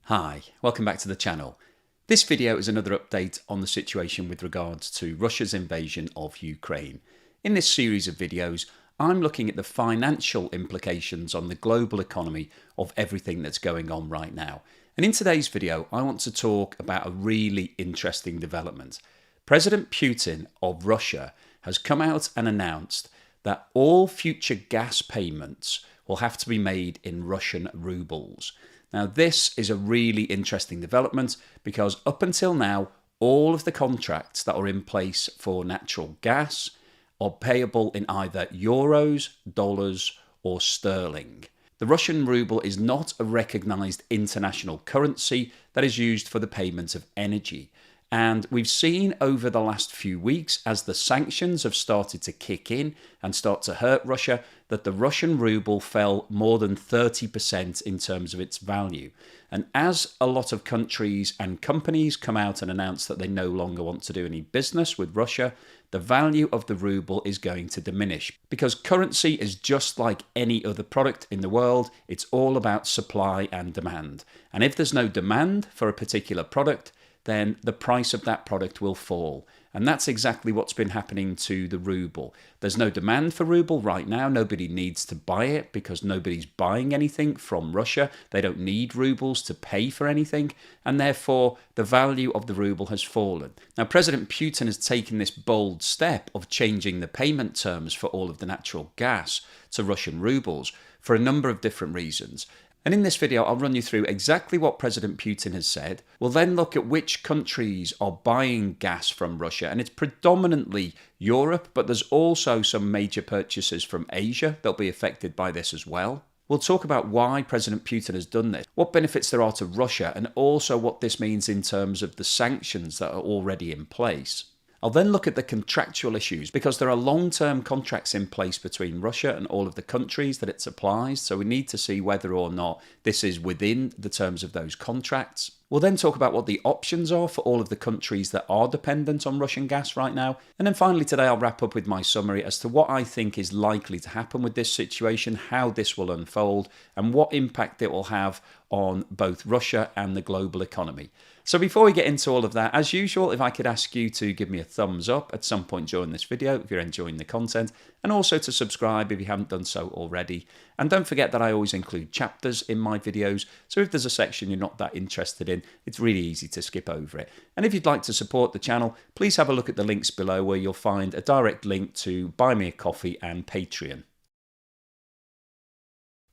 Hi, welcome back to the channel. This video is another update on the situation with regards to Russia's invasion of Ukraine. In this series of videos, I'm looking at the financial implications on the global economy of everything that's going on right now. And in today's video, I want to talk about a really interesting development. President Putin of Russia has come out and announced that all future gas payments will have to be made in Russian rubles. Now, this is a really interesting development because up until now, all of the contracts that are in place for natural gas are payable in either euros, dollars, or sterling. The Russian ruble is not a recognized international currency that is used for the payment of energy. And we've seen over the last few weeks, as the sanctions have started to kick in and start to hurt Russia, that the Russian ruble fell more than 30% in terms of its value. And as a lot of countries and companies come out and announce that they no longer want to do any business with Russia, the value of the ruble is going to diminish. Because currency is just like any other product in the world, it's all about supply and demand. And if there's no demand for a particular product, then the price of that product will fall. And that's exactly what's been happening to the ruble. There's no demand for ruble right now. Nobody needs to buy it because nobody's buying anything from Russia. They don't need rubles to pay for anything. And therefore, the value of the ruble has fallen. Now, President Putin has taken this bold step of changing the payment terms for all of the natural gas to Russian rubles for a number of different reasons. And in this video, I'll run you through exactly what President Putin has said. We'll then look at which countries are buying gas from Russia. And it's predominantly Europe, but there's also some major purchases from Asia that'll be affected by this as well. We'll talk about why President Putin has done this, what benefits there are to Russia, and also what this means in terms of the sanctions that are already in place. I'll then look at the contractual issues because there are long-term contracts in place between Russia and all of the countries that it supplies, so we need to see whether or not this is within the terms of those contracts. We'll then talk about what the options are for all of the countries that are dependent on Russian gas right now. And then finally today I'll wrap up with my summary as to what I think is likely to happen with this situation, how this will unfold, and what impact it will have on both Russia and the global economy. So before we get into all of that, as usual, if I could ask you to give me a thumbs up at some point during this video if you're enjoying the content, and also to subscribe if you haven't done so already. And don't forget that I always include chapters in my videos, so if there's a section you're not that interested in, it's really easy to skip over it. And if you'd like to support the channel, please have a look at the links below where you'll find a direct link to Buy Me a Coffee and Patreon.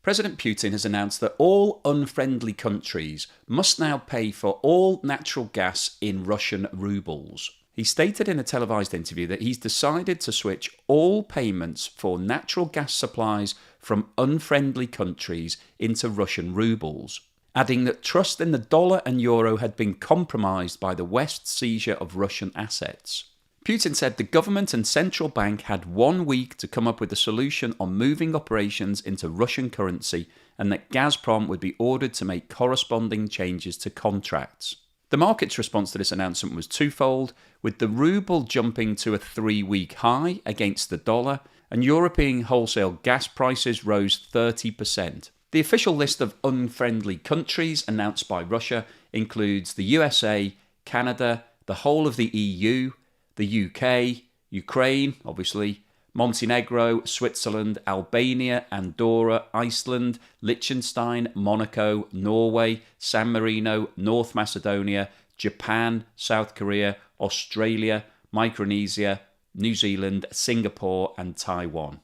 President Putin has announced that all unfriendly countries must now pay for all natural gas in Russian rubles. He stated in a televised interview that he's decided to switch all payments for natural gas supplies from unfriendly countries into Russian rubles, adding that trust in the dollar and euro had been compromised by the West's seizure of Russian assets. Putin said the government and central bank had 1 week to come up with a solution on moving operations into Russian currency and that Gazprom would be ordered to make corresponding changes to contracts. The market's response to this announcement was twofold, with the ruble jumping to a 3-week high against the dollar, and European wholesale gas prices rose 30%. The official list of unfriendly countries announced by Russia includes the USA, Canada, the whole of the EU, the UK, Ukraine, obviously, Montenegro, Switzerland, Albania, Andorra, Iceland, Liechtenstein, Monaco, Norway, San Marino, North Macedonia, Japan, South Korea, Australia, Micronesia, New Zealand, Singapore, and Taiwan.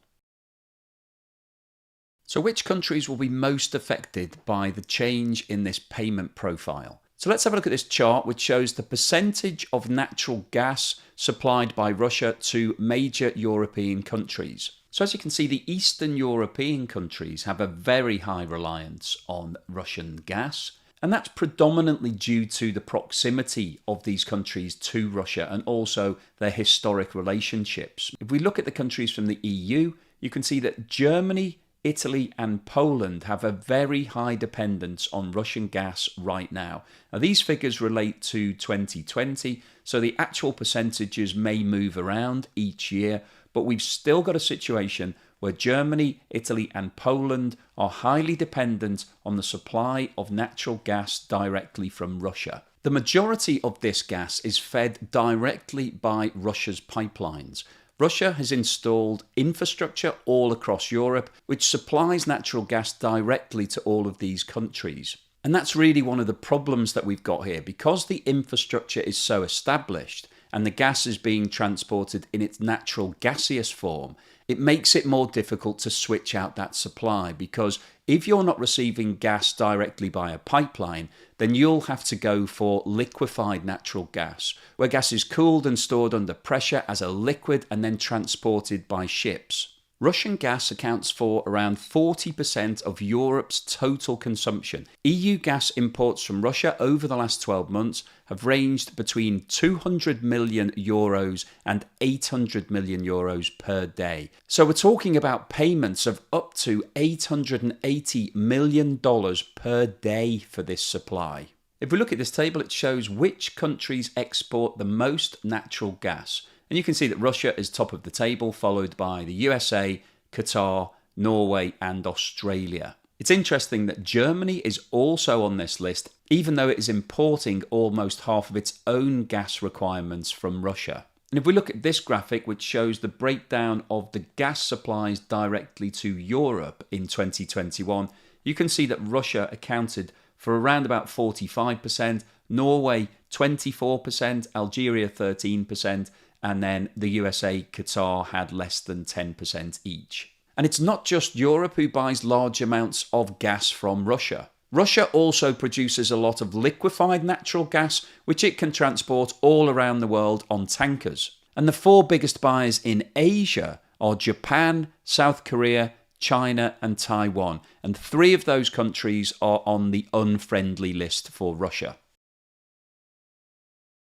So which countries will be most affected by the change in this payment profile? So let's have a look at this chart which shows the percentage of natural gas supplied by Russia to major European countries. So as you can see, the Eastern European countries have a very high reliance on Russian gas, and that's predominantly due to the proximity of these countries to Russia and also their historic relationships. If we look at the countries from the EU, you can see that Germany, Italy and Poland have a very high dependence on Russian gas right now. Now these figures relate to 2020, so the actual percentages may move around each year, but we've still got a situation where Germany, Italy and Poland are highly dependent on the supply of natural gas directly from Russia. The majority of this gas is fed directly by Russia's pipelines. Russia has installed infrastructure all across Europe which supplies natural gas directly to all of these countries. And that's really one of the problems that we've got here. Because the infrastructure is so established and the gas is being transported in its natural gaseous form, it makes it more difficult to switch out that supply, because if you're not receiving gas directly by a pipeline, then you'll have to go for liquefied natural gas, where gas is cooled and stored under pressure as a liquid and then transported by ships. Russian gas accounts for around 40% of Europe's total consumption. EU gas imports from Russia over the last 12 months have ranged between €200 million and €800 million per day. So we're talking about payments of up to $880 million per day for this supply. If we look at this table, it shows which countries export the most natural gas. And you can see that Russia is top of the table, followed by the USA, Qatar, Norway and Australia. It's interesting that Germany is also on this list, even though it is importing almost half of its own gas requirements from Russia. And if we look at this graphic, which shows the breakdown of the gas supplies directly to Europe in 2021, you can see that Russia accounted for around about 45%, Norway 24%, Algeria 13%, and then the USA, Qatar had less than 10% each. And it's not just Europe who buys large amounts of gas from Russia. Russia also produces a lot of liquefied natural gas, which it can transport all around the world on tankers. And the four biggest buyers in Asia are Japan, South Korea, China and Taiwan. And three of those countries are on the unfriendly list for Russia.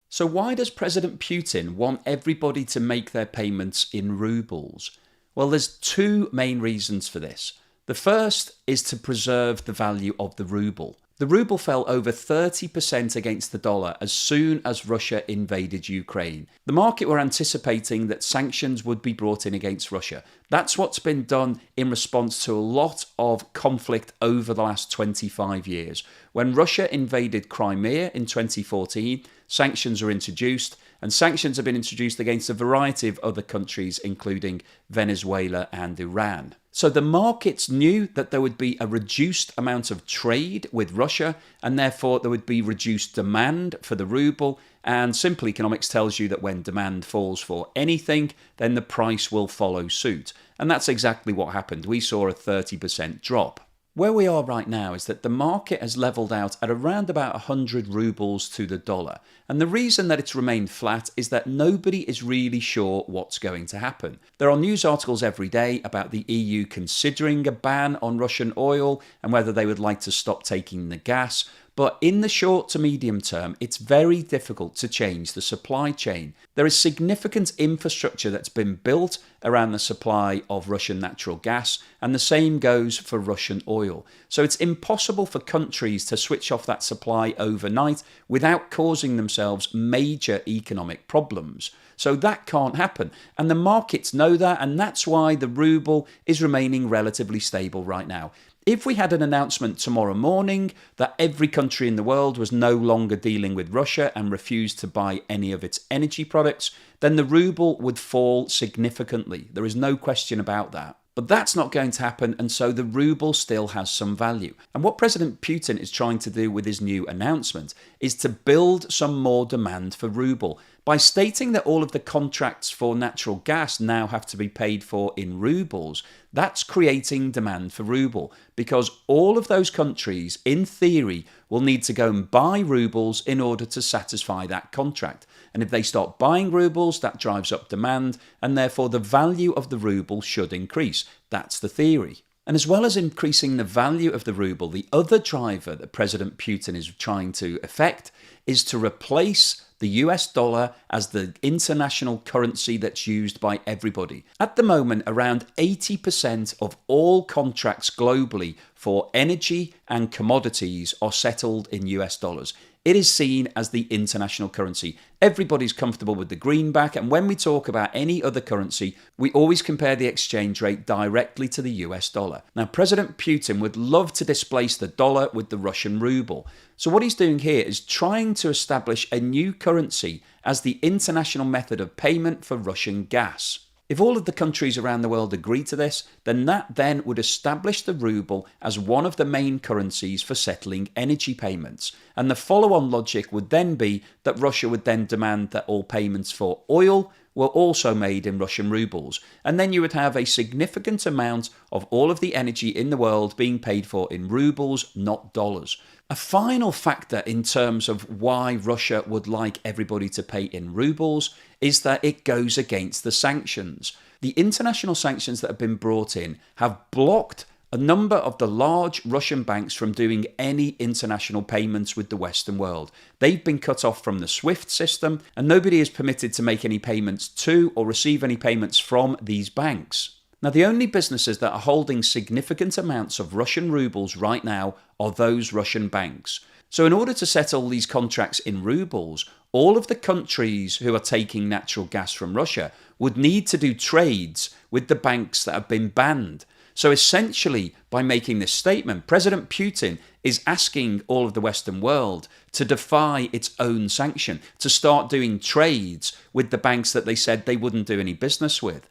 So why does President Putin want everybody to make their payments in rubles? Well, there's two main reasons for this. The first is to preserve the value of the ruble. The ruble fell over 30% against the dollar as soon as Russia invaded Ukraine. The market were anticipating that sanctions would be brought in against Russia. That's what's been done in response to a lot of conflict over the last 25 years. When Russia invaded Crimea in 2014, sanctions were introduced, and sanctions have been introduced against a variety of other countries, including Venezuela and Iran. So the markets knew that there would be a reduced amount of trade with Russia, and therefore there would be reduced demand for the ruble. And simple economics tells you that when demand falls for anything, then the price will follow suit. And that's exactly what happened. We saw a 30% drop. Where we are right now is that the market has leveled out at around about 100 rubles to the dollar. And the reason that it's remained flat is that nobody is really sure what's going to happen. There are news articles every day about the EU considering a ban on Russian oil and whether they would like to stop taking the gas. But in the short to medium term, it's very difficult to change the supply chain. There is significant infrastructure that's been built around the supply of Russian natural gas, and the same goes for Russian oil. So it's impossible for countries to switch off that supply overnight without causing themselves major economic problems. So that can't happen. And the markets know that, and that's why the ruble is remaining relatively stable right now. If we had an announcement tomorrow morning that every country in the world was no longer dealing with Russia and refused to buy any of its energy products, then the ruble would fall significantly. There is no question about that. But that's not going to happen, and so the ruble still has some value. And what President Putin is trying to do with his new announcement is to build some more demand for ruble. By stating that all of the contracts for natural gas now have to be paid for in rubles, that's creating demand for ruble, because all of those countries, in theory, will need to go and buy rubles in order to satisfy that contract. And if they start buying rubles, that drives up demand, and therefore the value of the ruble should increase. That's the theory. And as well as increasing the value of the ruble, the other driver that President Putin is trying to effect is to replace the US dollar as the international currency that's used by everybody. At the moment, around 80% of all contracts globally for energy and commodities are settled in US dollars. it is seen as the international currency. Everybody's comfortable with the greenback, and when we talk about any other currency, we always compare the exchange rate directly to the US dollar. Now, President Putin would love to displace the dollar with the Russian ruble. So what he's doing here is trying to establish a new currency as the international method of payment for Russian gas. If all of the countries around the world agree to this, then that then would establish the ruble as one of the main currencies for settling energy payments. And the follow-on logic would then be that Russia would then demand that all payments for oil were also made in Russian rubles. And then you would have a significant amount of all of the energy in the world being paid for in rubles, not dollars. A final factor in terms of why Russia would like everybody to pay in rubles is that it goes against the sanctions. The international sanctions that have been brought in have blocked a number of the large Russian banks from doing any international payments with the Western world. They've been cut off from the SWIFT system, and nobody is permitted to make any payments to or receive any payments from these banks. Now, the only businesses that are holding significant amounts of Russian rubles right now are those Russian banks. So in order to settle these contracts in rubles, all of the countries who are taking natural gas from Russia would need to do trades with the banks that have been banned. So essentially, by making this statement, President Putin is asking all of the Western world to defy its own sanction, to start doing trades with the banks that they said they wouldn't do any business with.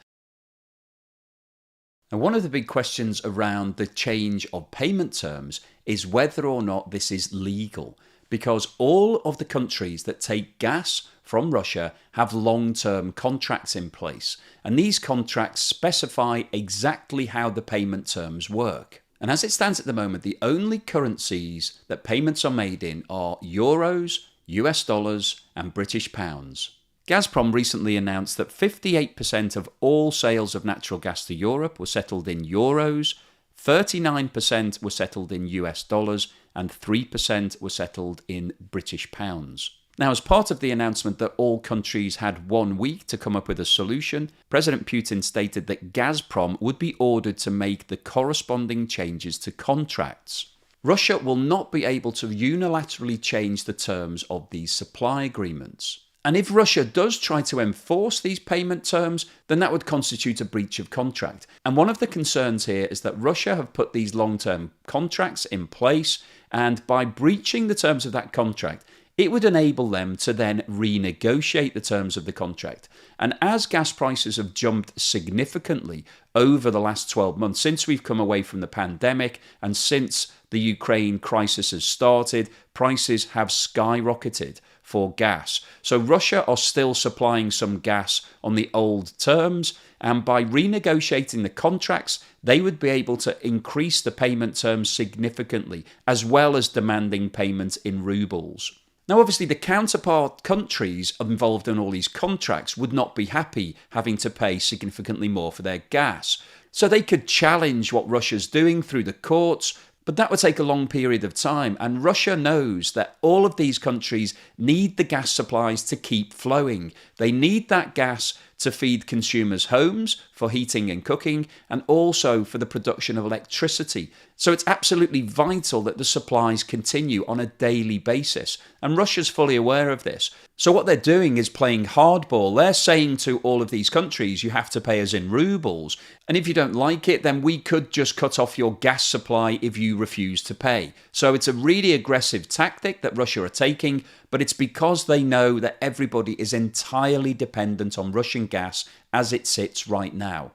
Now, one of the big questions around the change of payment terms is whether or not this is legal, because all of the countries that take gas from Russia have long-term contracts in place, and these contracts specify exactly how the payment terms work. And as it stands at the moment, the only currencies that payments are made in are euros, US dollars, and British pounds. Gazprom recently announced that 58% of all sales of natural gas to Europe were settled in euros, 39% were settled in US dollars, and 3% were settled in British pounds. Now, as part of the announcement that all countries had 1 week to come up with a solution, President Putin stated that Gazprom would be ordered to make the corresponding changes to contracts. Russia will not be able to unilaterally change the terms of these supply agreements. And if Russia does try to enforce these payment terms, then that would constitute a breach of contract. And one of the concerns here is that Russia have put these long-term contracts in place, and by breaching the terms of that contract, it would enable them to then renegotiate the terms of the contract. And as gas prices have jumped significantly over the last 12 months, since we've come away from the pandemic and since the Ukraine crisis has started, prices have skyrocketed for gas. So Russia are still supplying some gas on the old terms, and by renegotiating the contracts, they would be able to increase the payment terms significantly, as well as demanding payments in rubles. Now, obviously, the counterpart countries involved in all these contracts would not be happy having to pay significantly more for their gas. So they could challenge what Russia's doing through the courts, but that would take a long period of time. And Russia knows that all of these countries need the gas supplies to keep flowing. They need that gas to feed consumers' homes for heating and cooking, and also for the production of electricity. So it's absolutely vital that the supplies continue on a daily basis, and Russia's fully aware of this. So what they're doing is playing hardball. They're saying to all of these countries, you have to pay us in rubles, and if you don't like it, then we could just cut off your gas supply if you refuse to pay. So it's a really aggressive tactic that Russia are taking, but it's because they know that everybody is entirely dependent on Russian gas as it sits right now.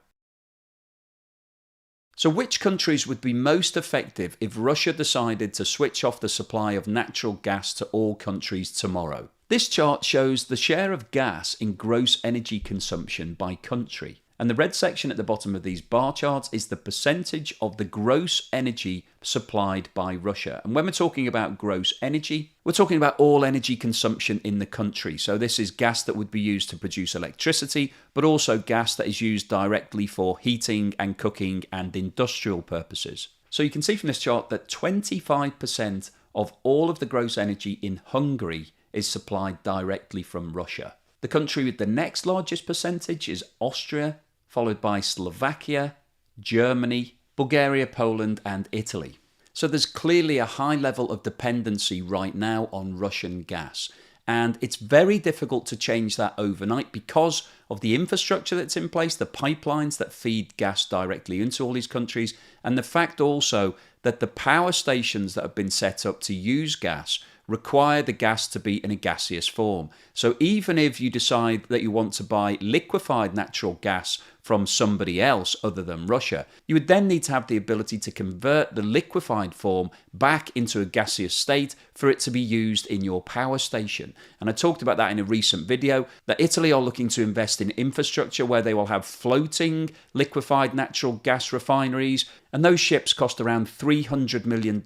So which countries would be most effective if Russia decided to switch off the supply of natural gas to all countries tomorrow? This chart shows the share of gas in gross energy consumption by country. And the red section at the bottom of these bar charts is the percentage of the gross energy supplied by Russia. And when we're talking about gross energy, we're talking about all energy consumption in the country. So this is gas that would be used to produce electricity, but also gas that is used directly for heating and cooking and industrial purposes. So you can see from this chart that 25% of all of the gross energy in Hungary is supplied directly from Russia. The country with the next largest percentage is Austria, followed by Slovakia, Germany, Bulgaria, Poland, and Italy. So there's clearly a high level of dependency right now on Russian gas. And it's very difficult to change that overnight because of the infrastructure that's in place, the pipelines that feed gas directly into all these countries, and the fact also that the power stations that have been set up to use gas require the gas to be in a gaseous form. So even if you decide that you want to buy liquefied natural gas from somebody else other than Russia, you would then need to have the ability to convert the liquefied form back into a gaseous state for it to be used in your power station. And I talked about that in a recent video, that Italy are looking to invest in infrastructure where they will have floating liquefied natural gas refineries, and those ships cost around $300 million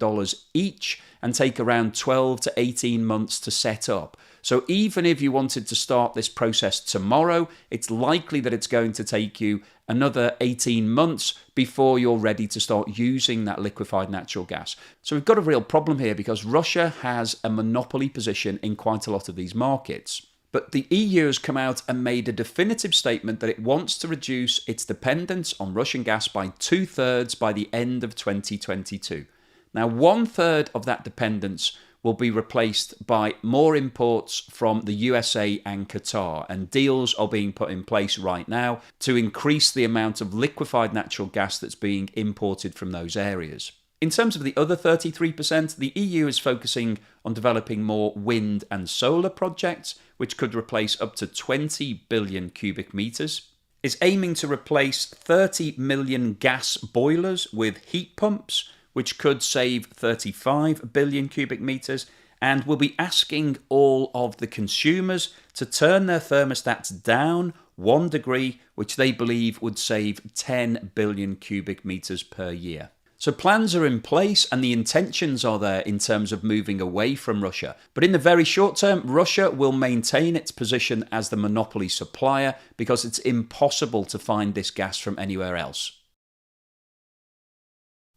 each and take around 12 to 18 months to set up. So even if you wanted to start this process tomorrow, it's likely that it's going to take you another 18 months before you're ready to start using that liquefied natural gas. So we've got a real problem here because Russia has a monopoly position in quite a lot of these markets. But the EU has come out and made a definitive statement that it wants to reduce its dependence on Russian gas by 2/3 by the end of 2022. Now, 1/3 of that dependence will be replaced by more imports from the USA and Qatar, and deals are being put in place right now to increase the amount of liquefied natural gas that's being imported from those areas. In terms of the other 33%, the EU is focusing on developing more wind and solar projects, which could replace up to 20 billion cubic meters. It's aiming to replace 30 million gas boilers with heat pumps, which could save 35 billion cubic meters, and will be asking all of the consumers to turn their thermostats down 1 degree, which they believe would save 10 billion cubic meters per year. So plans are in place and the intentions are there in terms of moving away from Russia. But in the very short term, Russia will maintain its position as the monopoly supplier because it's impossible to find this gas from anywhere else.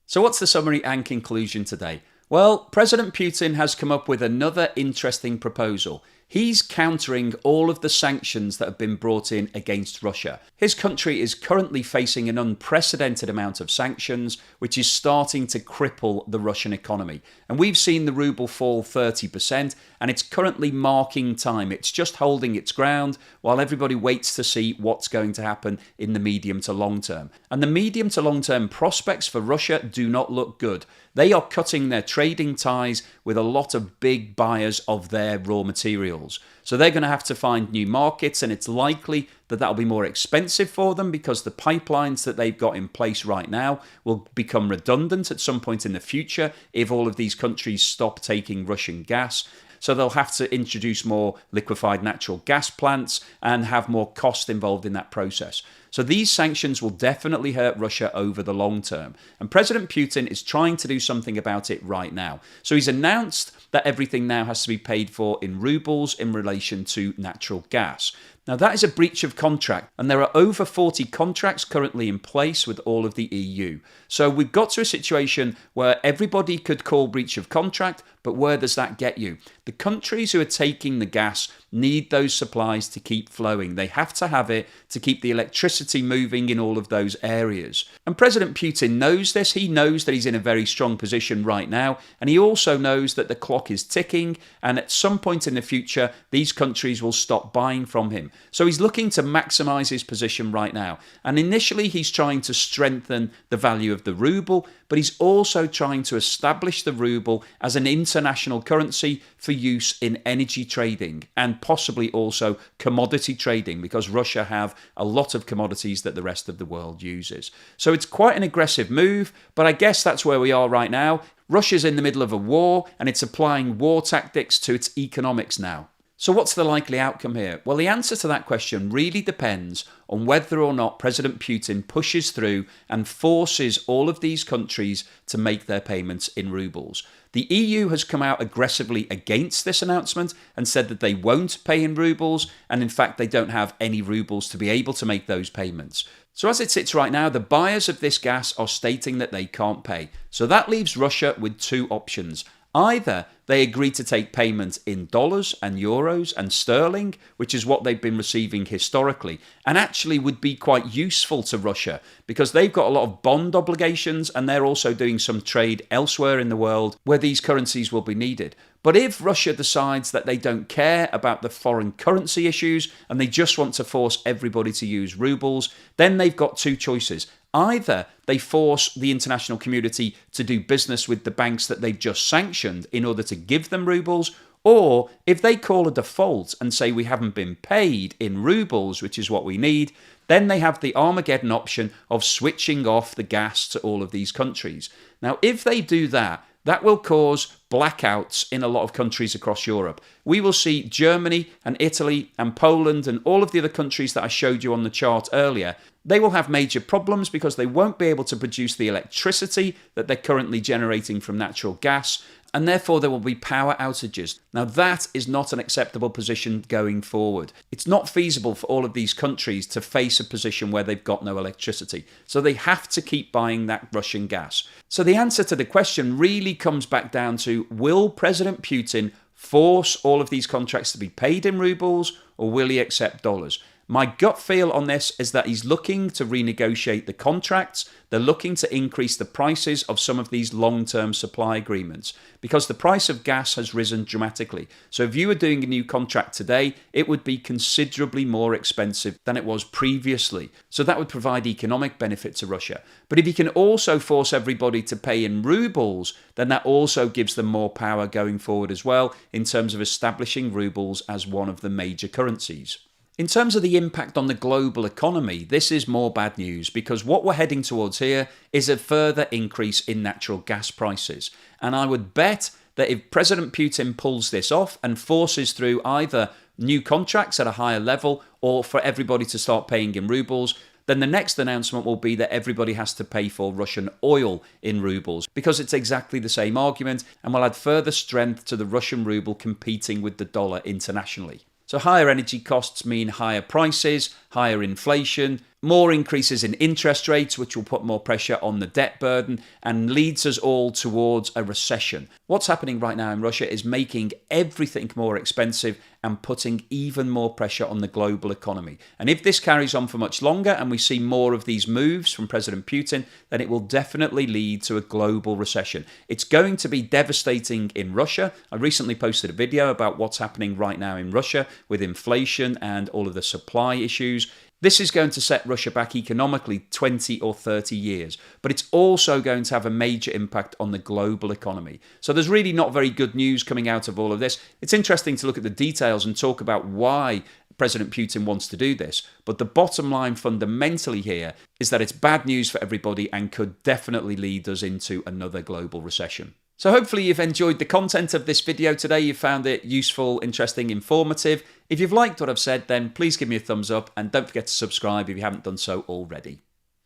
So what's the summary and conclusion today? Well, President Putin has come up with another interesting proposal. He's countering all of the sanctions that have been brought in against Russia. His country is currently facing an unprecedented amount of sanctions, which is starting to cripple the Russian economy. And we've seen the ruble fall 30%, and it's currently marking time. It's just holding its ground while everybody waits to see what's going to happen in the medium to long term. And the medium to long term prospects for Russia do not look good. They are cutting their trading ties with a lot of big buyers of their raw materials. So they're going to have to find new markets, and it's likely that that'll be more expensive for them because the pipelines that they've got in place right now will become redundant at some point in the future if all of these countries stop taking Russian gas. So they'll have to introduce more liquefied natural gas plants and have more cost involved in that process. So these sanctions will definitely hurt Russia over the long term. And President Putin is trying to do something about it right now. So he's announced that everything now has to be paid for in rubles in relation to natural gas. Now that is a breach of contract, and there are over 40 contracts currently in place with all of the EU. So we've got to a situation where everybody could call breach of contract, but where does that get you? The countries who are taking the gas need those supplies to keep flowing. They have to have it to keep the electricity moving in all of those areas. And President Putin knows this. He knows that he's in a very strong position right now, and he also knows that the clock is ticking, and at some point in the future, these countries will stop buying from him. So he's looking to maximize his position right now. And initially, he's trying to strengthen the value of the ruble, but he's also trying to establish the ruble as an international currency for use in energy trading and possibly also commodity trading, because Russia have a lot of commodities that the rest of the world uses. So it's quite an aggressive move, but I guess that's where we are right now. Russia's in the middle of a war, and it's applying war tactics to its economics now. So what's the likely outcome here? Well, the answer to that question really depends on whether or not President Putin pushes through and forces all of these countries to make their payments in rubles. The EU has come out aggressively against this announcement and said that they won't pay in rubles, and in fact they don't have any rubles to be able to make those payments. So as it sits right now, the buyers of this gas are stating that they can't pay. So that leaves Russia with two options. Either they agree to take payment in dollars and euros and sterling, which is what they've been receiving historically, and actually would be quite useful to Russia because they've got a lot of bond obligations and they're also doing some trade elsewhere in the world where these currencies will be needed. But if Russia decides that they don't care about the foreign currency issues and they just want to force everybody to use rubles, then they've got two choices. Either they force the international community to do business with the banks that they've just sanctioned in order to give them rubles, or if they call a default and say we haven't been paid in rubles, which is what we need, then they have the Armageddon option of switching off the gas to all of these countries. Now, if they do that, that will cause blackouts in a lot of countries across Europe. We will see Germany and Italy and Poland and all of the other countries that I showed you on the chart earlier. They will have major problems because they won't be able to produce the electricity that they're currently generating from natural gas, and therefore there will be power outages. Now that is not an acceptable position going forward. It's not feasible for all of these countries to face a position where they've got no electricity. So they have to keep buying that Russian gas. So the answer to the question really comes back down to, will President Putin force all of these contracts to be paid in rubles, or will he accept dollars? My gut feel on this is that he's looking to renegotiate the contracts. They're looking to increase the prices of some of these long-term supply agreements because the price of gas has risen dramatically. So if you were doing a new contract today, it would be considerably more expensive than it was previously. So that would provide economic benefit to Russia. But if you can also force everybody to pay in rubles, then that also gives them more power going forward as well in terms of establishing rubles as one of the major currencies. In terms of the impact on the global economy, this is more bad news because what we're heading towards here is a further increase in natural gas prices. And I would bet that if President Putin pulls this off and forces through either new contracts at a higher level or for everybody to start paying in rubles, then the next announcement will be that everybody has to pay for Russian oil in rubles because it's exactly the same argument and will add further strength to the Russian ruble competing with the dollar internationally. So higher energy costs mean higher prices, higher inflation, more increases in interest rates, which will put more pressure on the debt burden and leads us all towards a recession. What's happening right now in Russia is making everything more expensive and putting even more pressure on the global economy. And if this carries on for much longer and we see more of these moves from President Putin, then it will definitely lead to a global recession. It's going to be devastating in Russia. I recently posted a video about what's happening right now in Russia with inflation and all of the supply issues. This is going to set Russia back economically 20 or 30 years, but it's also going to have a major impact on the global economy. So there's really not very good news coming out of all of this. It's interesting to look at the details and talk about why President Putin wants to do this, but the bottom line fundamentally here is that it's bad news for everybody and could definitely lead us into another global recession. So hopefully you've enjoyed the content of this video today. You found it useful, interesting, informative. If you've liked what I've said, then please give me a thumbs up and don't forget to subscribe if you haven't done so already.